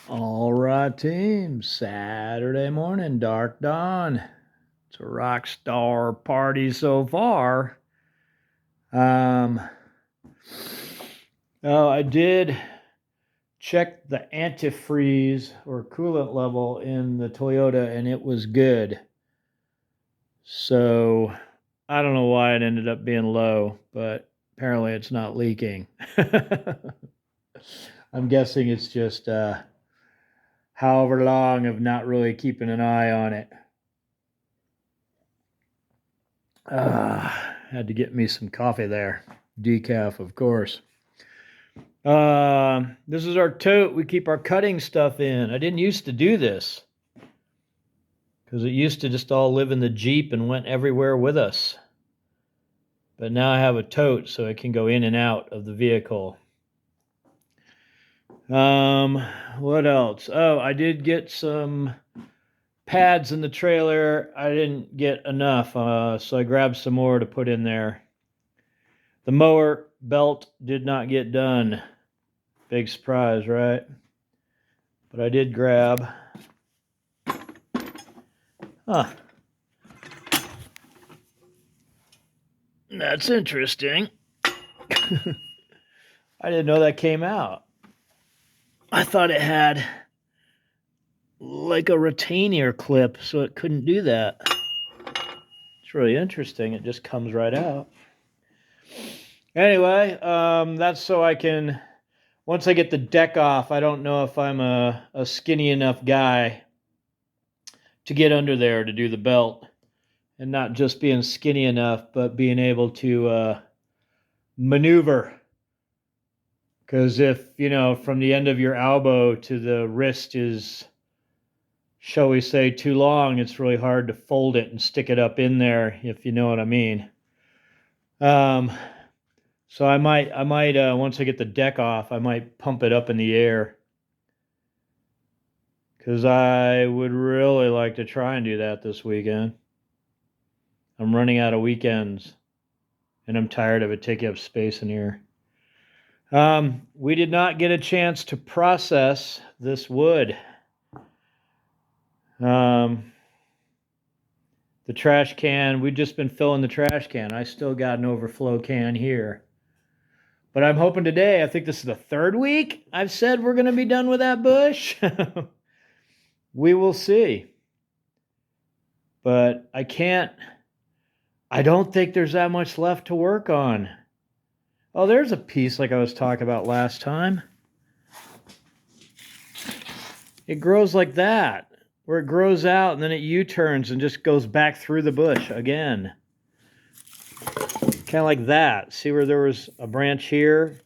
All right, team. Saturday morning, dark dawn. It's a rock star party so far. Um, I did check the antifreeze or coolant level in the Toyota, and it was good. So I don't know why it ended up being low, but apparently it's not leaking. I'm guessing it's just however long of not really keeping an eye on it. Had to get me some coffee there. Decaf, of course. This is our tote. We keep our cutting stuff in. I didn't used to do this because it used to just all live in the Jeep and went everywhere with us. But now I have a tote so it can go in and out of the vehicle. Um, what else? Oh, I did get some pads in the trailer. I didn't get enough, so I grabbed some more to put in there. The mower belt did not get done. Big surprise, right? But I did grab. Huh. That's interesting. I didn't know that came out. I thought it had like a retainer clip, so it couldn't do that. It's really interesting. It just comes right out. Anyway, that's so I can, once I get the deck off, I don't know if I'm a skinny enough guy to get under there to do the belt. And not just being skinny enough, but being able to maneuver. Because if, from the end of your elbow to the wrist is, shall we say, too long, it's really hard to fold it and stick it up in there, if you know what I mean. So I might, once I get the deck off, I might pump it up in the air. Because I would really like to try and do that this weekend. I'm running out of weekends, and I'm tired of it taking up space in here. We did not get a chance to process this wood. The trash can, we've just been filling the trash can. I still got an overflow can here. But I'm hoping today, I think this is the third week I've said we're going to be done with that bush. We will see. But I don't think there's that much left to work on. Oh, there's a piece like I was talking about last time. It grows like that, where it grows out and then it U-turns and just goes back through the bush again. Kind of like that. See where there was a branch here,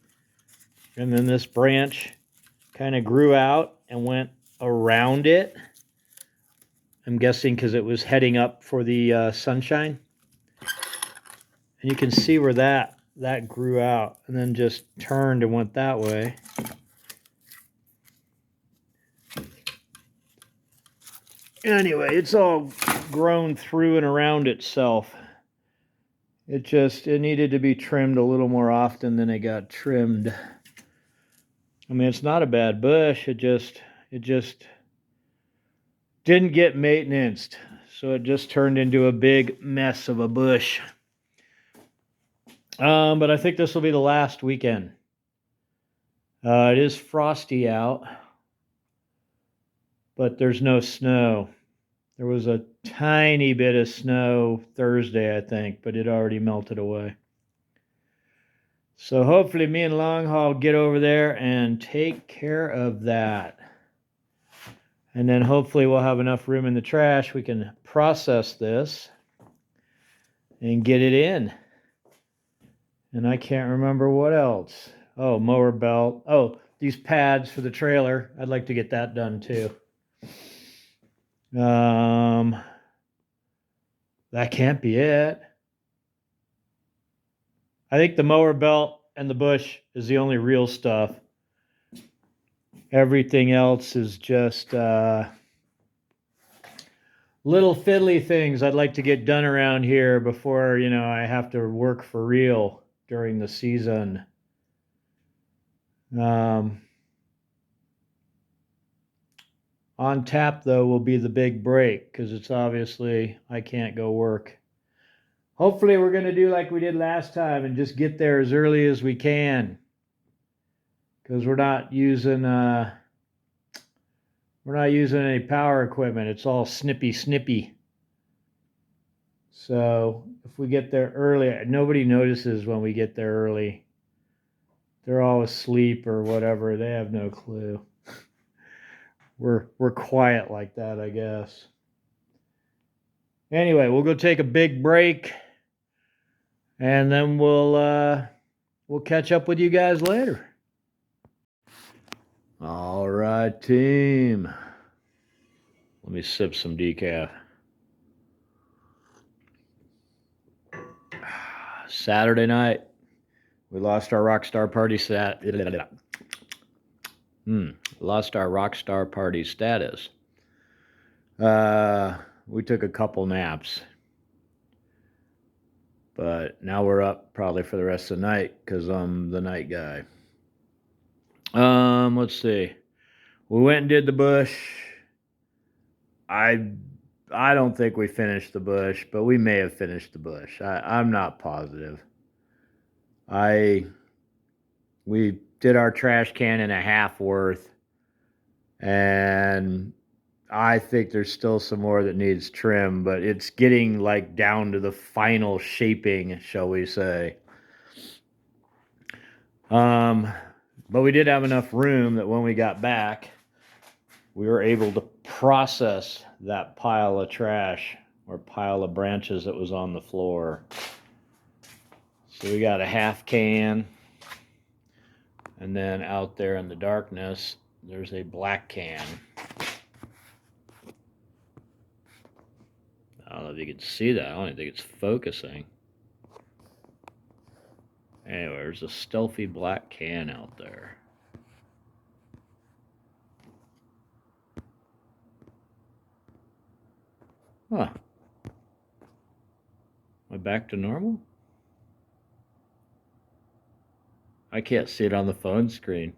and then this branch kind of grew out and went around it. I'm guessing because it was heading up for the sunshine. And you can see where that grew out and then just turned and went that way. Anyway, it's all grown through and around itself. It needed to be trimmed a little more often than it got trimmed. I mean, it's not a bad bush. It just didn't get maintenanced. So it just turned into a big mess of a bush. But I think this will be the last weekend. It is frosty out, but there's no snow. There was a tiny bit of snow Thursday, I think, but it already melted away. So hopefully me and Long Haul get over there and take care of that. And then hopefully we'll have enough room in the trash. We can process this and get it in. And I can't remember what else. Oh, mower belt. Oh, these pads for the trailer. I'd like to get that done too. That can't be it. I think the mower belt and the bush is the only real stuff. Everything else is just little fiddly things I'd like to get done around here before, I have to work for real during the season. On tap, though, will be the big break because it's obviously I can't go work. Hopefully, we're going to do like we did last time and just get there as early as we can because we're not using any power equipment. It's all snippy. So if we get there early, nobody notices when we get there early. They're all asleep or whatever. They have no clue. We're quiet like that, I guess. Anyway, we'll go take a big break, and then we'll catch up with you guys later. All right, team. Let me sip some decaf. Saturday night, we lost our Rockstar Party lost our Rockstar Party status. We took a couple naps, but now we're up probably for the rest of the night because I'm the night guy. Let's see. We went and did the bush. I don't think we finished the bush, but we may have finished the bush. I'm not positive. We did our trash can and a half worth, and I think there's still some more that needs trim, but it's getting like down to the final shaping, shall we say. But we did have enough room that when we got back, we were able to process that pile of trash or pile of branches that was on the floor. So we got a half can, and then out there in the darkness, there's a black can. I don't know if you can see that. I don't even think it's focusing. Anyway, there's a stealthy black can out there. Huh. Am I back to normal? I can't see it on the phone screen.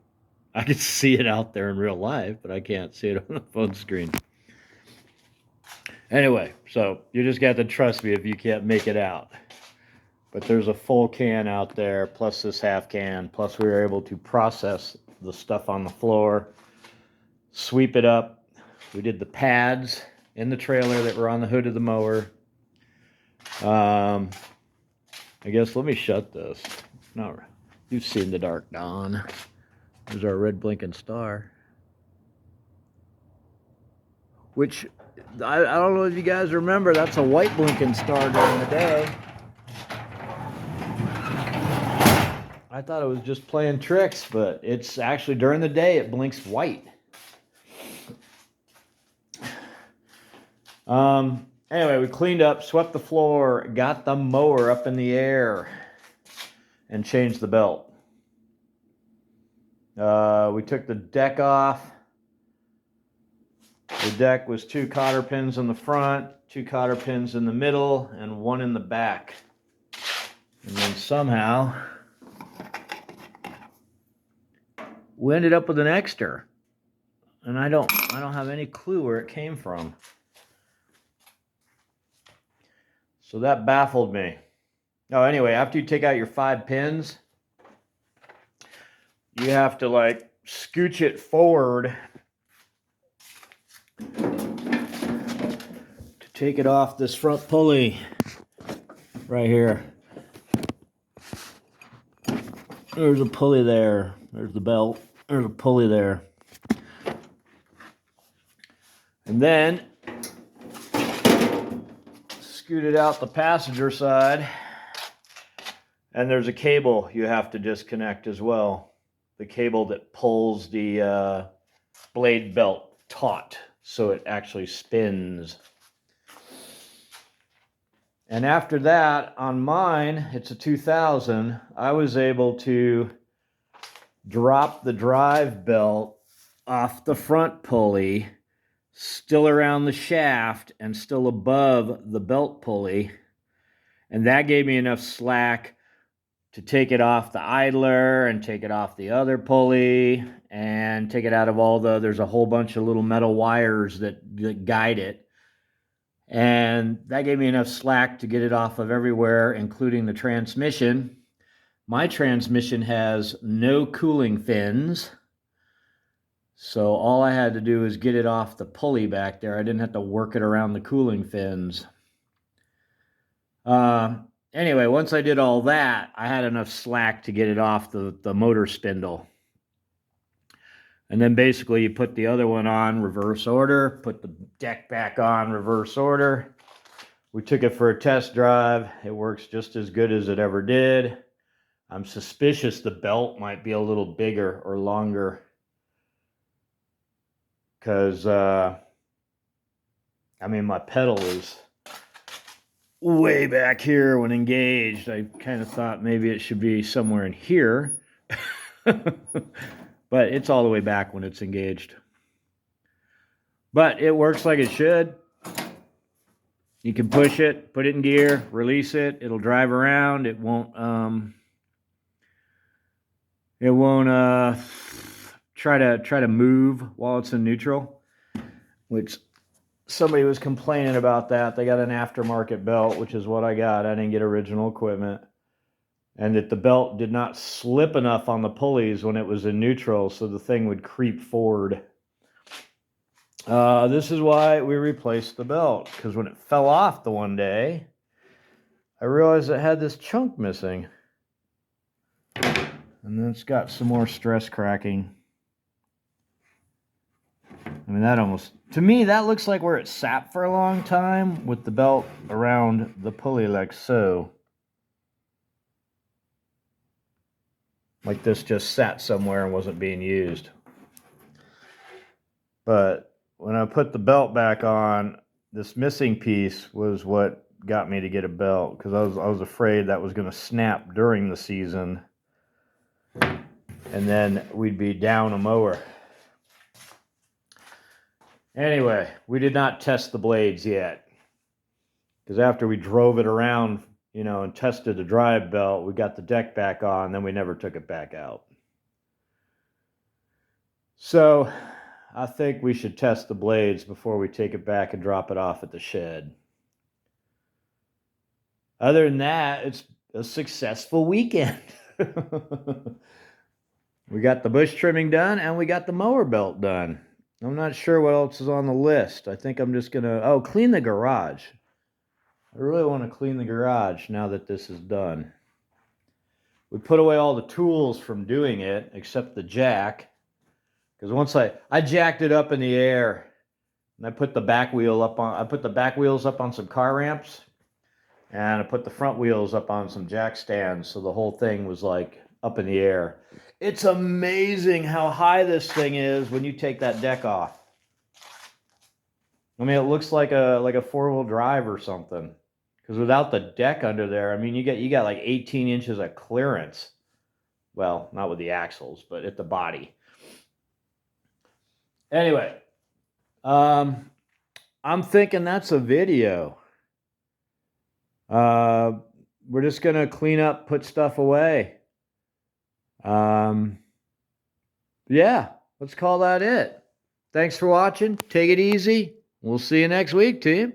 I can see it out there in real life, but I can't see it on the phone screen. Anyway, so you just got to trust me if you can't make it out. But there's a full can out there, plus this half can, plus we were able to process the stuff on the floor, sweep it up. We did the pads in the trailer that were on the hood of the mower. I guess let me shut this. No, you've seen the dark dawn. There's our red blinking star. Which, I don't know if you guys remember, that's a white blinking star during the day. I thought it was just playing tricks, but it's actually during the day it blinks white. Anyway, we cleaned up, swept the floor, got the mower up in the air, and changed the belt. We took the deck off. The deck was 2 cotter pins in the front, 2 cotter pins in the middle, and 1 in the back. And then somehow we ended up with an extra, and I don't have any clue where it came from. So that baffled me. Oh, anyway, after you take out your 5 pins, you have to like scooch it forward to take it off this front pulley right here. There's a pulley there. There's the belt. There's a pulley there. And then scoot it out the passenger side. And there's a cable you have to disconnect as well. The cable that pulls the blade belt taut so it actually spins. And after that, on mine, it's a 2000, I was able to drop the drive belt off the front pulley, still around the shaft and still above the belt pulley. And that gave me enough slack to take it off the idler and take it off the other pulley and take it out of there's a whole bunch of little metal wires that guide it. And that gave me enough slack to get it off of everywhere, including the transmission. My transmission has no cooling fins, so all I had to do is get it off the pulley back there. I didn't have to work it around the cooling fins. Anyway, once I did all that, I had enough slack to get it off the motor spindle. And then basically you put the other one on reverse order, put the deck back on reverse order. We took it for a test drive. It works just as good as it ever did. I'm suspicious the belt might be a little bigger or longer, because I mean, my pedal is way back here when engaged. I kind of thought maybe it should be somewhere in here. But it's all the way back when it's engaged. But it works like it should. You can push it, put it in gear, release it. It'll drive around. It won't try to move while it's in neutral, which somebody was complaining about that. They got an aftermarket belt, which is what I got. I didn't get original equipment. And that the belt did not slip enough on the pulleys when it was in neutral, so the thing would creep forward. This is why we replaced the belt, because when it fell off the one day, I realized it had this chunk missing. And then it's got some more stress cracking. I mean, that almost, to me, that looks like where it sat for a long time with the belt around the pulley like so. Like this just sat somewhere and wasn't being used. But when I put the belt back on, this missing piece was what got me to get a belt, because I was afraid that was going to snap during the season, and then we'd be down a mower. Anyway, we did not test the blades yet, because after we drove it around, you know, and tested the drive belt, we got the deck back on, then we never took it back out. So I think we should test the blades before we take it back and drop it off at the shed. Other than that, it's a successful weekend. We got the bush trimming done, and we got the mower belt done. I'm not sure what else is on the list. I think I'm just going to, clean the garage. I really want to clean the garage now that this is done. We put away all the tools from doing it, except the jack. Because once I jacked it up in the air, and I put the back wheel up on, I put the back wheels up on some car ramps, and I put the front wheels up on some jack stands, so the whole thing was like up in the air. It's amazing how high this thing is when you take that deck off. I mean, it looks like a four-wheel drive or something. Because without the deck under there, I mean, you got like 18 inches of clearance. Well, not with the axles, but at the body. Anyway, I'm thinking that's a video. We're just going to clean up, put stuff away. Yeah, let's call that it. Thanks for watching. Take it easy. We'll see you next week, team.